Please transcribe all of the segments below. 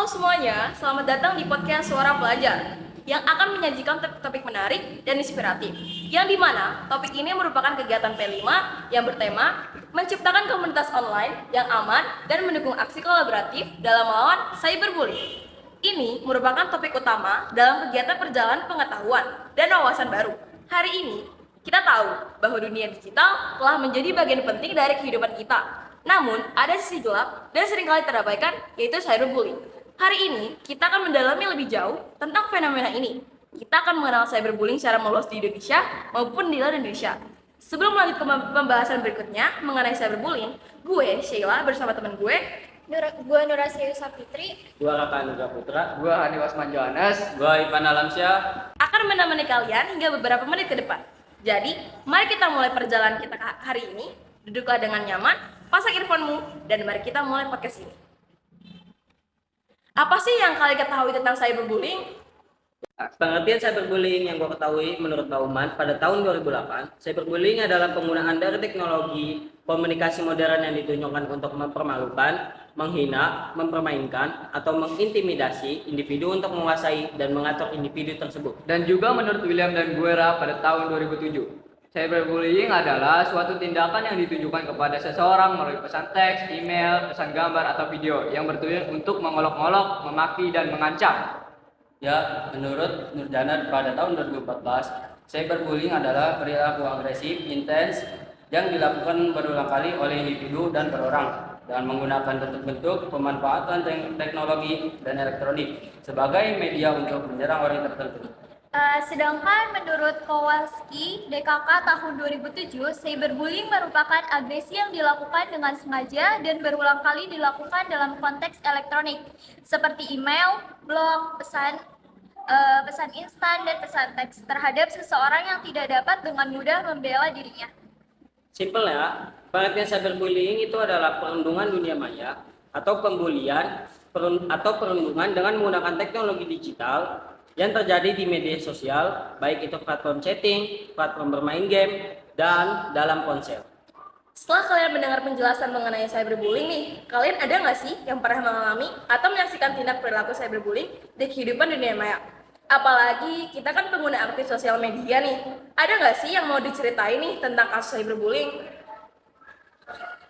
Halo semuanya, selamat datang di podcast Suara Pelajar yang akan menyajikan topik-topik menarik dan inspiratif. Yang dimana topik ini merupakan kegiatan P5 yang bertema menciptakan komunitas online yang aman dan mendukung aksi kolaboratif dalam melawan cyberbullying. Ini merupakan topik utama dalam kegiatan perjalanan pengetahuan dan wawasan baru. Hari ini, kita tahu bahwa dunia digital telah menjadi bagian penting dari kehidupan kita. Namun, ada sisi gelap dan seringkali terabaikan, yaitu cyberbullying. Hari ini, kita akan mendalami lebih jauh tentang fenomena ini. Kita akan mengenal cyberbullying secara meluas di Indonesia maupun di luar Indonesia. Sebelum lanjut ke pembahasan berikutnya mengenai cyberbullying, gue, Sheila, bersama teman gue, Gue Nurasya Yusafitri. Gua Raka Anugrah Putra. Gua Hani Wasman Johannes. Gua Ivan Alamsyah. akan menemani kalian hingga beberapa menit ke depan. Jadi, mari kita mulai perjalanan kita hari ini. Duduklah dengan nyaman, pasang earphone-mu, dan mari kita mulai podcast ini. Apa sih yang kalian ketahui tentang cyberbullying? Pengertian cyberbullying yang gua ketahui menurut Bauman pada tahun 2008, cyberbullying adalah penggunaan dari teknologi komunikasi modern yang ditunjukkan untuk mempermalukan, menghina, mempermainkan, atau mengintimidasi individu untuk menguasai dan mengatur individu tersebut. Dan juga menurut William dan Guerra pada tahun 2007, cyberbullying adalah suatu tindakan yang ditujukan kepada seseorang melalui pesan teks, email, pesan gambar, atau video yang bertujuan untuk mengolok-olok, memaki, dan mengancam. Ya, menurut Nurjana pada tahun 2014, cyberbullying adalah perilaku agresif, intens, yang dilakukan berulang kali oleh individu dan perorang dengan menggunakan bentuk-bentuk pemanfaatan teknologi dan elektronik sebagai media untuk menyerang orang tertentu. Sedangkan menurut Kowalski, DKK tahun 2007, cyberbullying merupakan agresi yang dilakukan dengan sengaja dan berulang kali dilakukan dalam konteks elektronik, seperti email, blog, pesan instan, dan pesan teks terhadap seseorang yang tidak dapat dengan mudah membela dirinya. Simpelnya, pengertian cyberbullying itu adalah perundungan dunia maya atau pembulian atau perundungan dengan menggunakan teknologi digital yang terjadi di media sosial, baik itu platform chatting, platform bermain game, dan dalam ponsel. Setelah kalian mendengar penjelasan mengenai cyberbullying nih, kalian ada nggak sih yang pernah mengalami atau menyaksikan tindak perilaku cyberbullying di kehidupan dunia maya? Apalagi kita kan pengguna aktif sosial media nih. Ada nggak sih yang mau diceritain nih tentang kasus cyberbullying?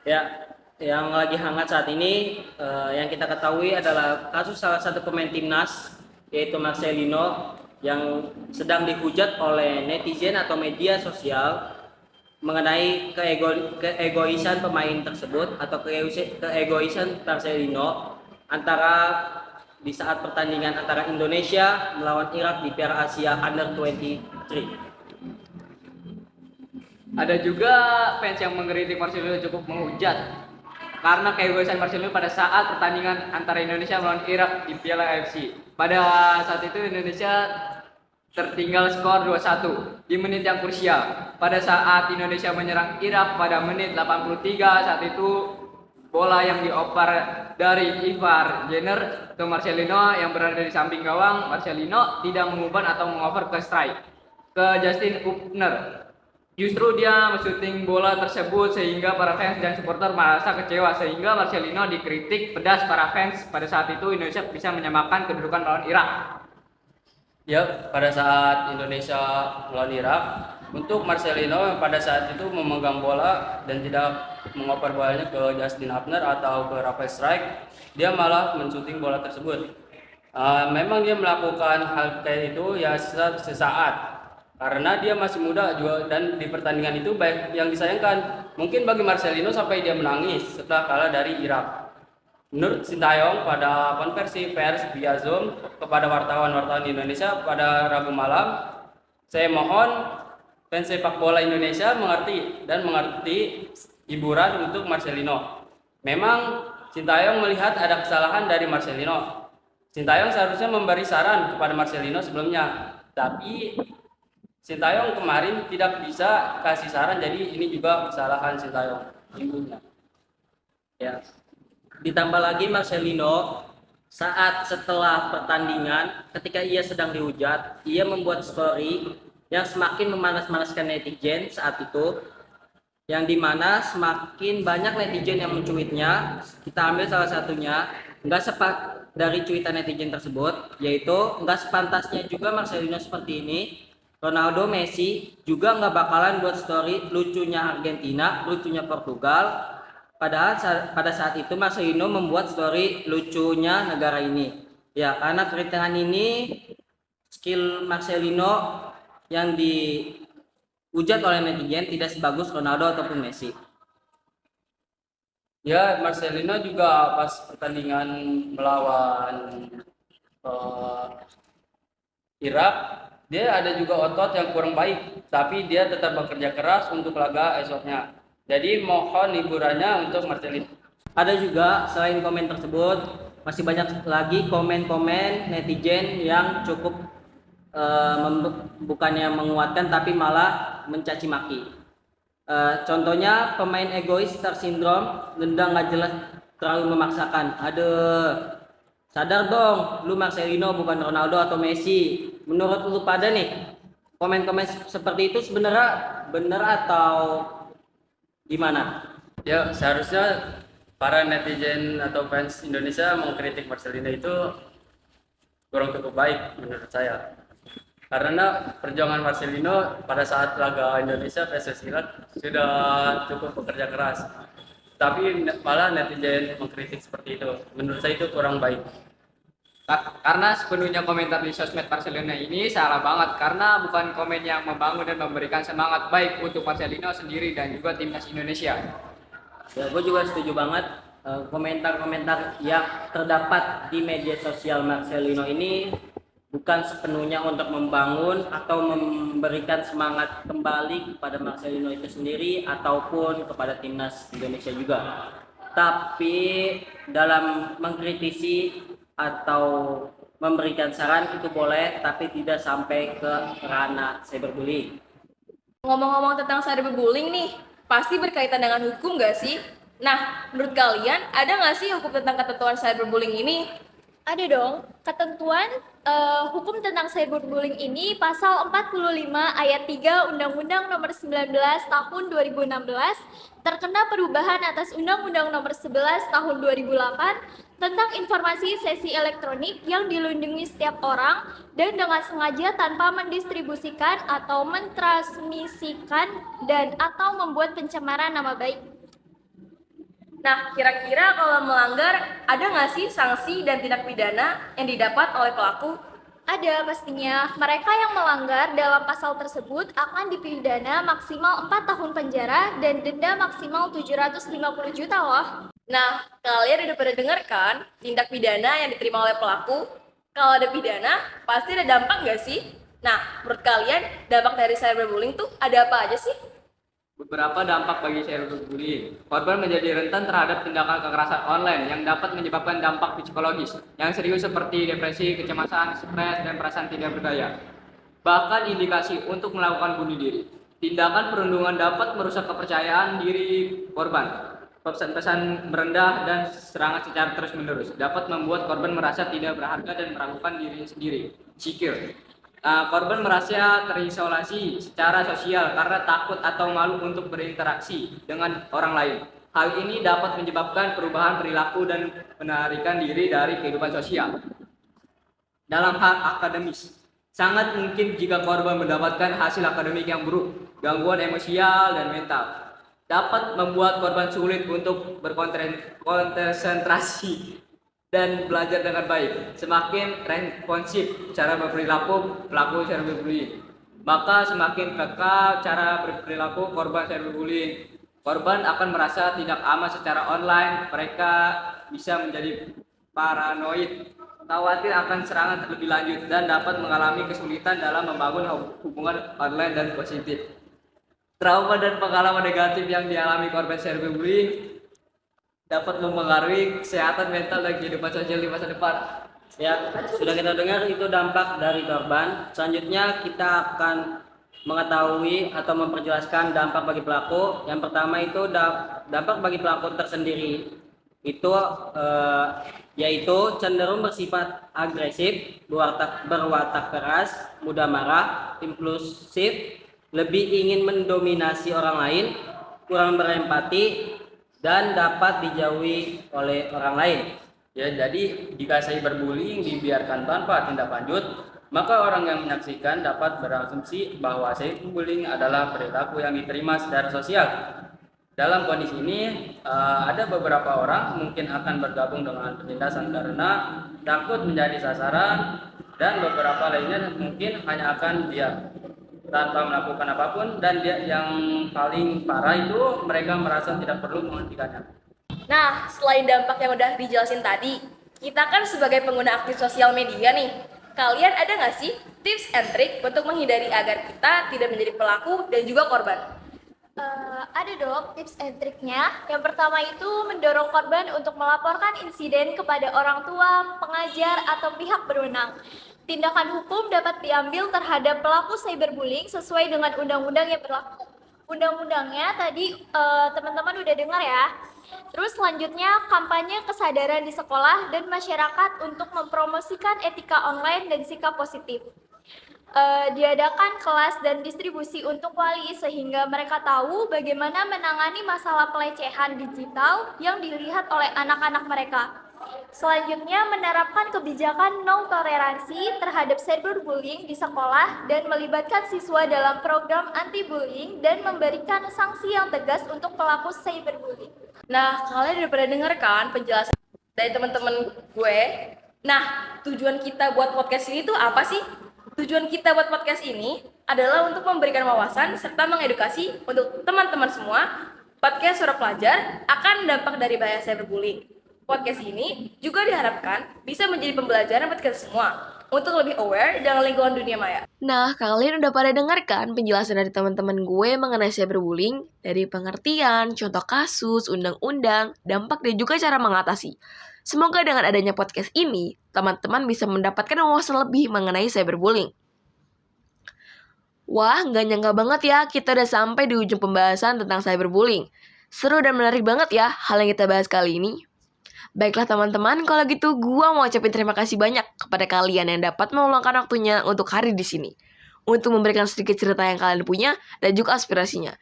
Ya, yang lagi hangat saat ini yang kita ketahui adalah kasus salah satu pemain timnas yaitu Marcelino yang sedang dihujat oleh netizen atau media sosial mengenai keegoisan pemain tersebut atau keegoisan Marcelino di saat pertandingan antara Indonesia melawan Irak di Piala Asia Under-23. Ada juga fans yang mengkritik Marcelino cukup menghujat karena keegoisan Marcelino pada saat pertandingan antara Indonesia melawan Irak di Piala AFC. Pada saat itu Indonesia tertinggal skor 2-1 di menit yang krusial. Pada saat Indonesia menyerang Irak pada menit 83, saat itu bola yang dioper dari Ivar Jenner ke Marcelino yang berada di samping gawang. Marcelino tidak mengumpan atau mengoper ke strike ke Justin Hubner. Justru dia menshooting bola tersebut sehingga para fans dan supporter merasa kecewa, sehingga Marcelino dikritik pedas para fans. Pada saat itu Indonesia bisa menyamakan kedudukan melawan Irak. Ya, pada saat Indonesia melawan Irak, untuk Marcelino yang pada saat itu memegang bola dan tidak mengoper bolanya ke Justin Hubner atau ke Rafael Strike, dia malah menshooting bola tersebut. Memang dia melakukan hal kayak itu ya sesaat. Karena dia masih muda juga, dan di pertandingan itu baik yang disayangkan mungkin bagi Marcelino sampai dia menangis setelah kalah dari Irak. Menurut Sintayong pada konversi pers via Zoom kepada wartawan-wartawan di Indonesia pada Rabu malam, saya mohon fans sepak bola Indonesia mengerti hiburan untuk Marcelino. Memang Sintayong melihat ada kesalahan dari Marcelino. Sintayong seharusnya memberi saran kepada Marcelino sebelumnya, tapi Sintayong kemarin tidak bisa kasih saran, jadi ini juga kesalahan Sintayong ibunya. Ya. Ditambah lagi Marcelino setelah pertandingan ketika ia sedang dihujat, ia membuat story yang semakin memanas-manaskan netizen saat itu yang dimana semakin banyak netizen yang mencuitnya. Kita ambil salah satunya, nggak sepat dari cuitan netizen tersebut, yaitu nggak sepantasnya juga Marcelino seperti ini. Ronaldo, Messi juga nggak bakalan buat story lucunya Argentina, lucunya Portugal. Padahal pada saat itu Marcelino membuat story lucunya negara ini. Ya, karena keritangan ini skill Marcelino yang dihujat oleh netizen tidak sebagus Ronaldo ataupun Messi. Ya, Marcelino juga pas pertandingan melawan Irak, dia ada juga otot yang kurang baik, tapi dia tetap bekerja keras untuk laga esoknya. Jadi mohon hiburannya untuk Marcelino. Ada juga selain komen tersebut masih banyak lagi komen-komen netizen yang cukup bukannya menguatkan tapi malah mencaci maki. Contohnya pemain egois tersindrom, nendang nggak jelas, terlalu memaksakan. Aduh, sadar dong, lu Marcelino bukan Ronaldo atau Messi. Menurut lu pada nih, komen-komen seperti itu sebenarnya benar atau gimana? Ya, seharusnya para netizen atau fans Indonesia mengkritik Marcelino itu kurang cukup baik menurut saya. Karena perjuangan Marcelino pada saat laga Indonesia versus Irak sudah cukup bekerja keras. Tapi malah netizen mengkritik seperti itu. Menurut saya itu kurang baik. Karena sepenuhnya komentar di sosmed Marcelino ini salah banget, karena bukan komen yang membangun dan memberikan semangat baik untuk Marcelino sendiri dan juga timnas Indonesia. Ya, gue juga setuju banget. Komentar-komentar yang terdapat di media sosial Marcelino ini bukan sepenuhnya untuk membangun atau memberikan semangat kembali kepada Marcelino itu sendiri ataupun kepada timnas Indonesia juga. Tapi dalam mengkritisi atau memberikan saran itu boleh, tapi tidak sampai ke ranah cyberbullying. Ngomong-ngomong tentang cyberbullying nih, pasti berkaitan dengan hukum nggak sih? Nah, menurut kalian ada nggak sih hukum tentang ketentuan cyberbullying ini? Ada dong, ketentuan hukum tentang cyberbullying ini pasal 45 ayat 3 Undang-Undang Nomor 19 Tahun 2016 terkena perubahan atas Undang-Undang Nomor 11 Tahun 2008 tentang informasi sesi elektronik yang dilindungi setiap orang dan dengan sengaja tanpa mendistribusikan atau mentransmisikan dan atau membuat pencemaran nama baik. Nah, kira-kira kalau melanggar, ada nggak sih sanksi dan tindak pidana yang didapat oleh pelaku? Ada pastinya, mereka yang melanggar dalam pasal tersebut akan dipidana maksimal 4 tahun penjara dan denda maksimal 750 juta loh. Nah, kalian udah pada dengar kan tindak pidana yang diterima oleh pelaku? Kalau ada pidana, pasti ada dampak nggak sih? Nah, menurut kalian dampak dari cyberbullying tuh ada apa aja sih? Beberapa dampak bagi cyberbullying. Korban menjadi rentan terhadap tindakan kekerasan online yang dapat menyebabkan dampak psikologis yang serius seperti depresi, kecemasan, stres, dan perasaan tidak berdaya. Bahkan indikasi untuk melakukan bunuh diri. Tindakan perundungan dapat merusak kepercayaan diri korban. Pesan-pesan merendah dan serangan secara terus-menerus dapat membuat korban merasa tidak berharga dan meragukan diri sendiri. Insecure. Korban merasa terisolasi secara sosial karena takut atau malu untuk berinteraksi dengan orang lain. Hal ini dapat menyebabkan perubahan perilaku dan menarikan diri dari kehidupan sosial. Dalam hal akademis, sangat mungkin jika korban mendapatkan hasil akademik yang buruk, gangguan emosial dan mental, dapat membuat korban sulit untuk berkonsentrasi dan belajar dengan baik. Semakin responsif cara berperilaku pelaku cyberbullying, maka semakin peka cara berperilaku korban cyberbullying. Korban akan merasa tidak aman secara online. Mereka bisa menjadi paranoid, khawatir akan serangan terlebih lanjut, dan dapat mengalami kesulitan dalam membangun hubungan online dan positif. Trauma dan pengalaman negatif yang dialami korban cyberbullying dapat mempengaruhi kesehatan mental dan kehidupan sosial di masa depan. Ya, sudah kita dengar itu dampak dari korban. Selanjutnya kita akan mengetahui atau memperjelaskan dampak bagi pelaku. Yang pertama itu dampak bagi pelaku tersendiri. Itu yaitu cenderung bersifat agresif, berwatak keras, mudah marah, impulsif, lebih ingin mendominasi orang lain, kurang berempati, dan dapat dijauhi oleh orang lain. Ya, jadi jika cyberbullying dibiarkan tanpa tindak lanjut, maka orang yang menyaksikan dapat berasumsi bahwa cyberbullying adalah perilaku yang diterima secara sosial. Dalam kondisi ini, ada beberapa orang mungkin akan bergabung dengan penindasan karena takut menjadi sasaran, dan beberapa lainnya mungkin hanya akan diam tanpa melakukan apapun, dan yang paling parah itu mereka merasa tidak perlu menghentikannya. Nah, selain dampak yang udah dijelasin tadi, kita kan sebagai pengguna aktif sosial media nih, kalian ada nggak sih tips and trick untuk menghindari agar kita tidak menjadi pelaku dan juga korban? Ada dong tips and triknya. Yang pertama itu mendorong korban untuk melaporkan insiden kepada orang tua, pengajar, atau pihak berwenang. Tindakan hukum dapat diambil terhadap pelaku cyberbullying sesuai dengan undang-undang yang berlaku. Undang-undangnya tadi teman-teman udah dengar ya. Terus selanjutnya kampanye kesadaran di sekolah dan masyarakat untuk mempromosikan etika online dan sikap positif. Diadakan kelas dan distribusi untuk wali sehingga mereka tahu bagaimana menangani masalah pelecehan digital yang dilihat oleh anak-anak mereka. Selanjutnya menerapkan kebijakan no toleransi terhadap cyberbullying di sekolah dan melibatkan siswa dalam program anti-bullying dan memberikan sanksi yang tegas untuk pelaku cyberbullying. Nah, kalian udah pernah dengar kan penjelasan dari teman-teman gue? Nah, tujuan kita buat podcast ini tuh apa sih? Tujuan kita buat podcast ini adalah untuk memberikan wawasan serta mengedukasi untuk teman-teman semua. Podcast Suara Pelajar akan dampak dari bahaya cyberbullying. Podcast ini juga diharapkan bisa menjadi pembelajaran buat kita semua untuk lebih aware dengan lingkungan dunia maya. Nah, kalian udah pada dengarkan penjelasan dari teman-teman gue mengenai cyberbullying, dari pengertian, contoh kasus, undang-undang, dampak, dan juga cara mengatasi. Semoga dengan adanya podcast ini, teman-teman bisa mendapatkan wawasan lebih mengenai cyberbullying. Wah, nggak nyangka banget ya kita udah sampai di ujung pembahasan tentang cyberbullying. Seru dan menarik banget ya hal yang kita bahas kali ini. Baiklah teman-teman, kalau gitu gua mau ucapin terima kasih banyak kepada kalian yang dapat meluangkan waktunya untuk hadir di sini, untuk memberikan sedikit cerita yang kalian punya dan juga aspirasinya.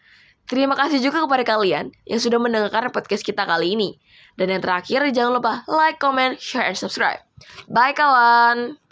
Terima kasih juga kepada kalian yang sudah mendengarkan podcast kita kali ini. Dan yang terakhir, jangan lupa like, comment, share, and subscribe. Bye kawan!